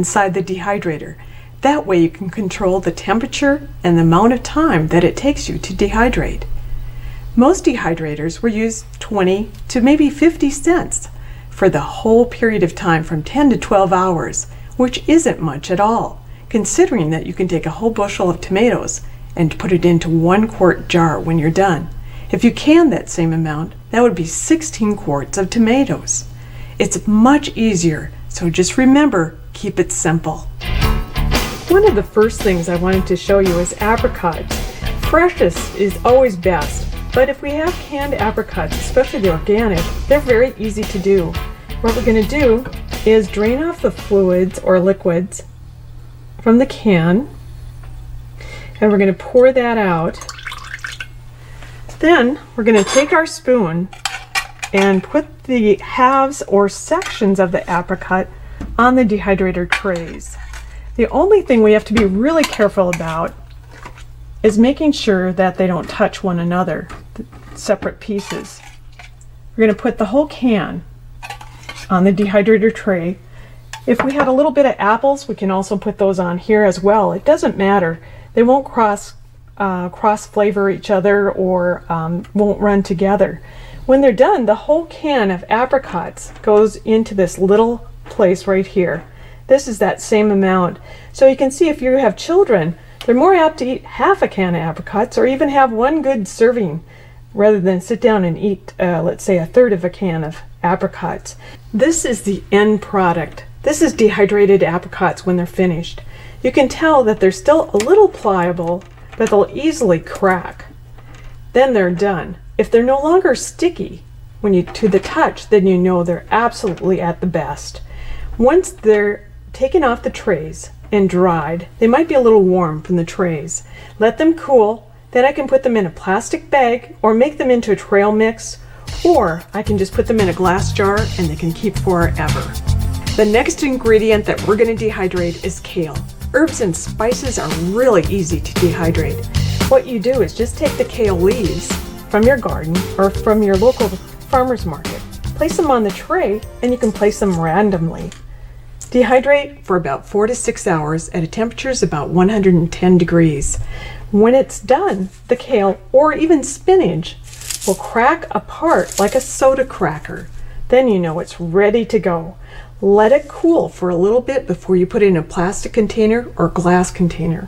inside the dehydrator. That way you can control the temperature and the amount of time that it takes you to dehydrate. Most dehydrators will use 20 to maybe 50 cents for the whole period of time from 10 to 12 hours, which isn't much at all, considering that you can take a whole bushel of tomatoes and put it into 1-quart jar when you're done. If you can that same amount, that would be 16 quarts of tomatoes. It's much easier, so just remember, keep it simple. One of the first things I wanted to show you is apricots. Freshest is always best, but if we have canned apricots, especially the organic, they're very easy to do. What we're going to do is drain off the fluids or liquids from the can, and we're going to pour that out. Then we're going to take our spoon and put the halves or sections of the apricot on the dehydrator trays. The only thing we have to be really careful about is making sure that they don't touch one another, the separate pieces. We're going to put the whole can on the dehydrator tray. If we have a little bit of apples, we can also put those on here as well. It doesn't matter. They won't cross flavor each other or won't run together. When they're done, the whole can of apricots goes into this little place right here. This is that same amount. So you can see if you have children, they're more apt to eat half a can of apricots or even have one good serving rather than sit down and eat, let's say, a third of a can of apricots. This is the end product. This is dehydrated apricots when they're finished. You can tell that they're still a little pliable, but they'll easily crack. Then they're done. If they're no longer sticky to the touch, then you know they're absolutely at the best. Once they're taken off the trays and dried, they might be a little warm from the trays. Let them cool, then I can put them in a plastic bag or make them into a trail mix, or I can just put them in a glass jar and they can keep forever. The next ingredient that we're going to dehydrate is kale. Herbs and spices are really easy to dehydrate. What you do is just take the kale leaves from your garden or from your local farmer's market, place them on the tray, and you can place them randomly. Dehydrate for about 4 to 6 hours at a temperature of about 110 degrees. When it's done, the kale or even spinach will crack apart like a soda cracker. Then you know it's ready to go. Let it cool for a little bit before you put it in a plastic container or glass container.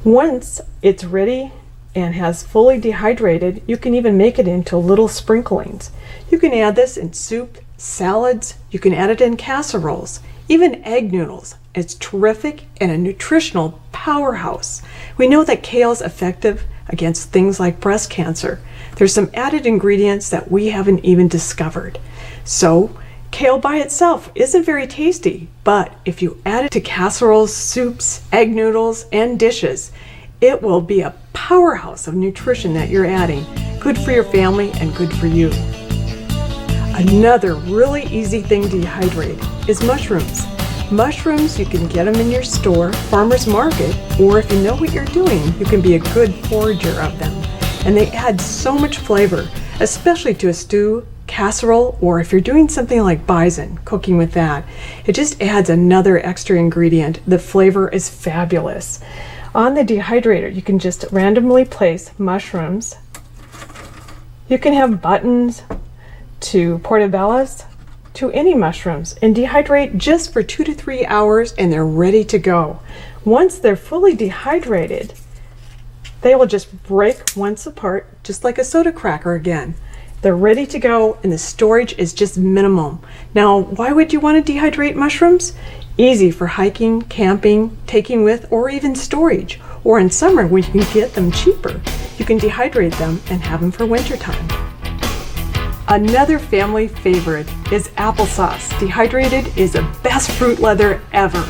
Once it's ready and has fully dehydrated, you can even make it into little sprinklings. You can add this in soup, salads, you can add it in casseroles, even egg noodles. It's terrific and a nutritional powerhouse. We know that kale is effective against things like breast cancer. There's some added ingredients that we haven't even discovered. So, kale by itself isn't very tasty, but if you add it to casseroles, soups, egg noodles, and dishes, it will be a powerhouse of nutrition that you're adding. Good for your family and good for you. Another really easy thing to dehydrate is mushrooms. Mushrooms, you can get them in your store, farmer's market, or if you know what you're doing, you can be a good forager of them. And they add so much flavor, especially to a stew, casserole, or if you're doing something like bison, cooking with that. It just adds another extra ingredient. The flavor is fabulous. On the dehydrator, you can just randomly place mushrooms. You can have buttons to portobellos, to any mushrooms, and dehydrate just for 2 to 3 hours and they're ready to go. Once they're fully dehydrated, they will just break once apart, just like a soda cracker again. They're ready to go and the storage is just minimum. Now, why would you want to dehydrate mushrooms? Easy for hiking, camping, taking with, or even storage. Or in summer when you can get them cheaper, you can dehydrate them and have them for wintertime. Another family favorite is applesauce. Dehydrated is the best fruit leather ever.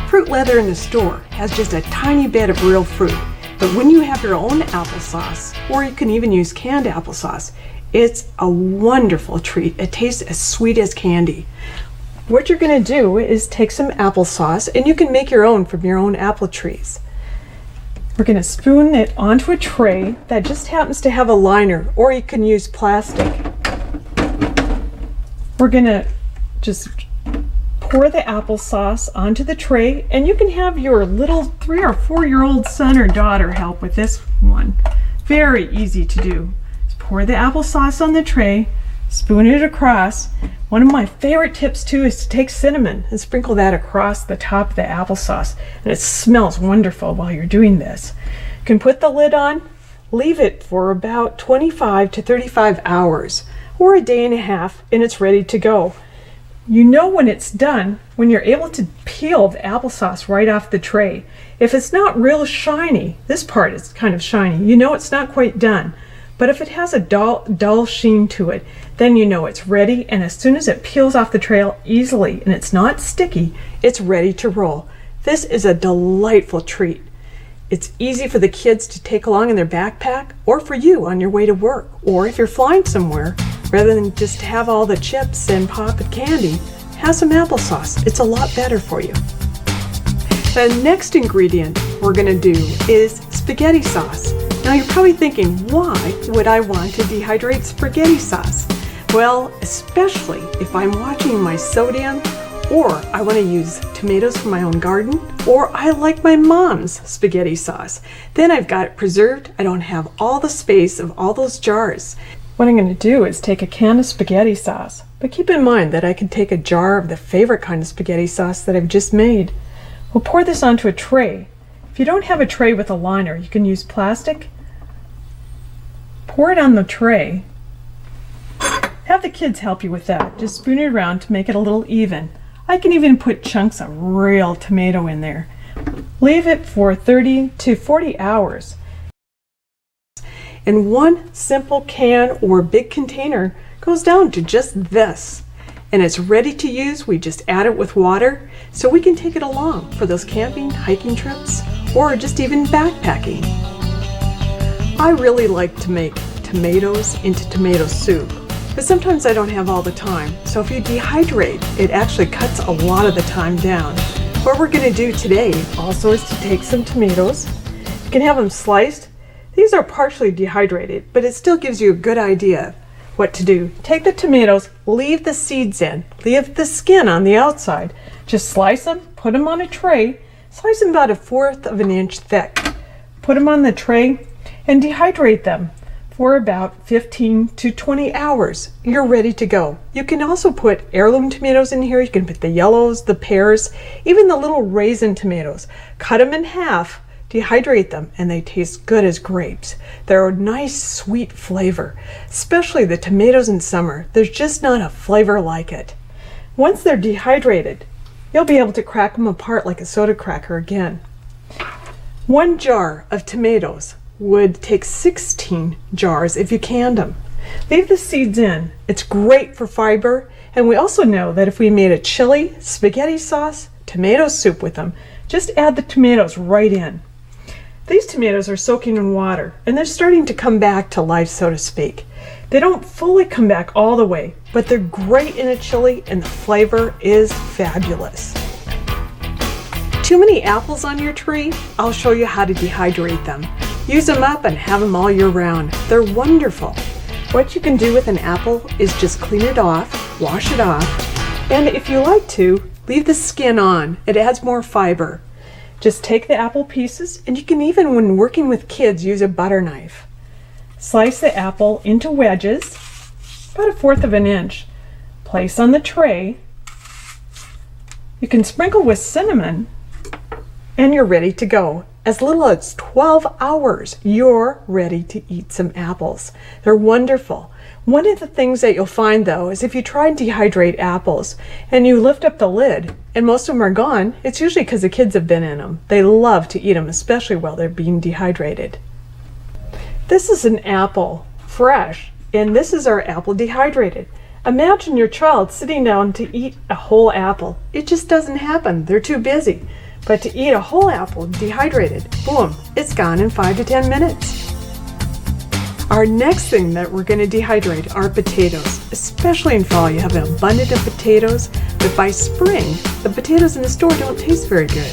Fruit leather in the store has just a tiny bit of real fruit, but when you have your own applesauce, or you can even use canned applesauce, it's a wonderful treat. It tastes as sweet as candy. What you're going to do is take some applesauce, and you can make your own from your own apple trees. We're going to spoon it onto a tray that just happens to have a liner, or you can use plastic. We're going to just Pour the applesauce onto the tray, and you can have your little 3 or 4-year-old son or daughter help with this one. Very easy to do. Just pour the applesauce on the tray, spoon it across. One of my favorite tips too is to take cinnamon and sprinkle that across the top of the applesauce, and it smells wonderful while you're doing this. You can put the lid on, leave it for about 25 to 35 hours or a day and a half, and it's ready to go. You know when it's done when you're able to peel the applesauce right off the tray. If it's not real shiny, this part is kind of shiny, you know it's not quite done. But if it has a dull sheen to it, then you know it's ready, and as soon as it peels off the tray easily and it's not sticky, it's ready to roll. This is a delightful treat. It's easy for the kids to take along in their backpack, or for you on your way to work, or if you're flying somewhere, rather than just have all the chips and pop and candy, have some applesauce. It's a lot better for you. The next ingredient we're going to do is spaghetti sauce. Now you're probably thinking, why would I want to dehydrate spaghetti sauce? Well, especially if I'm watching my sodium, or I want to use tomatoes from my own garden, or I like my mom's spaghetti sauce. Then I've got it preserved. I don't have all the space of all those jars. What I'm going to do is take a can of spaghetti sauce, but keep in mind that I can take a jar of the favorite kind of spaghetti sauce that I've just made. We'll pour this onto a tray. If you don't have a tray with a liner, you can use plastic. Pour it on the tray. Have the kids help you with that. Just spoon it around to make it a little even. I can even put chunks of real tomato in there. Leave it for 30 to 40 hours. And one simple can or big container goes down to just this. And it's ready to use. We just add it with water so we can take it along for those camping, hiking trips, or just even backpacking. I really like to make tomatoes into tomato soup, but sometimes I don't have all the time. So if you dehydrate, it actually cuts a lot of the time down. What we're going to do today also is to take some tomatoes. You can have them sliced. These are partially dehydrated, but it still gives you a good idea what to do. Take the tomatoes, leave the seeds in, leave the skin on the outside. Just slice them, put them on a tray, slice them about 1/4 of an inch thick. Put them on the tray and dehydrate them for about 15 to 20 hours. You're ready to go. You can also put heirloom tomatoes in here. You can put the yellows, the pears, even the little raisin tomatoes. Cut them in half, dehydrate them, and they taste good as grapes. They're a nice sweet flavor, especially the tomatoes in summer. There's just not a flavor like it. Once they're dehydrated, you'll be able to crack them apart like a soda cracker again. 1 jar of tomatoes would take 16 jars if you canned them. Leave the seeds in. It's great for fiber, and we also know that if we made a chili, spaghetti sauce, tomato soup with them, just add the tomatoes right in. These tomatoes are soaking in water, and they're starting to come back to life, so to speak. They don't fully come back all the way, but they're great in a chili, and the flavor is fabulous. Too many apples on your tree? I'll show you how to dehydrate them. Use them up and have them all year round. They're wonderful. What you can do with an apple is just clean it off, wash it off, and if you like to, leave the skin on. It adds more fiber. Just take the apple pieces, and you can even, when working with kids, use a butter knife. Slice the apple into wedges, about 1/4 of an inch. Place on the tray. You can sprinkle with cinnamon, and you're ready to go. As little as 12 hours, you're ready to eat some apples. They're wonderful. One of the things that you'll find, though, is if you try and dehydrate apples and you lift up the lid and most of them are gone, it's usually because the kids have been in them. They love to eat them, especially while they're being dehydrated. This is an apple, fresh, and this is our apple dehydrated. Imagine your child sitting down to eat a whole apple. It just doesn't happen. They're too busy. But to eat a whole apple dehydrated, boom, it's gone in 5 to 10 minutes. Our next thing that we're going to dehydrate are potatoes. Especially in fall, you have an abundance of potatoes, but by spring, the potatoes in the store don't taste very good.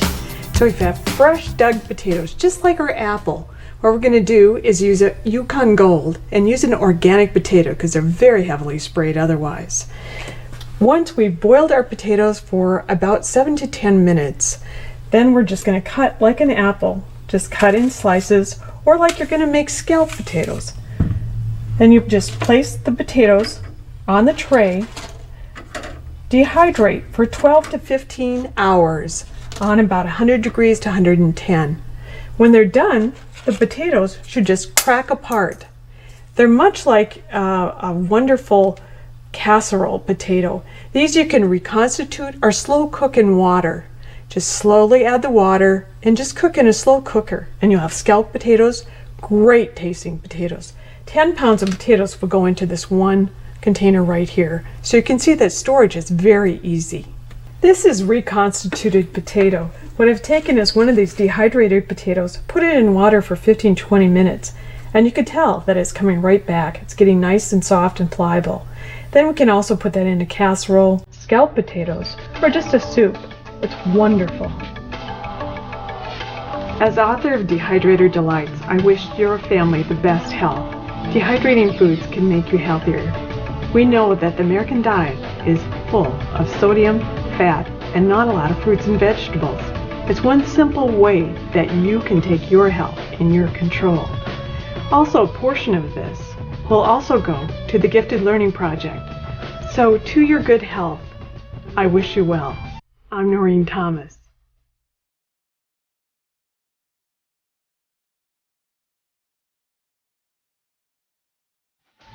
So if you have fresh dug potatoes, just like our apple, what we're going to do is use a Yukon Gold and use an organic potato because they're very heavily sprayed otherwise. Once we've boiled our potatoes for about 7 to 10 minutes, then we're just going to cut like an apple. Just cut in slices, or like you're going to make scalloped potatoes. Then you just place the potatoes on the tray, dehydrate for 12 to 15 hours on about 100 degrees to 110. When they're done, the potatoes should just crack apart. They're much like a wonderful casserole potato. These you can reconstitute or slow cook in water. Just slowly add the water and just cook in a slow cooker, and you'll have scalloped potatoes, great tasting potatoes. 10 pounds of potatoes will go into this one container right here. So you can see that storage is very easy. This is reconstituted potato. What I've taken is one of these dehydrated potatoes, put it in water for 15-20 minutes, and you can tell that it's coming right back. It's getting nice and soft and pliable. Then we can also put that in a casserole, scalloped potatoes, or just a soup. It's wonderful. As author of Dehydrator Delights, I wish your family the best health. Dehydrating foods can make you healthier. We know that the American diet is full of sodium, fat, and not a lot of fruits and vegetables. It's one simple way that you can take your health in your control. Also, a portion of this will also go to the Gifted Learning Project. So, to your good health, I wish you well. I'm Noreen Thomas.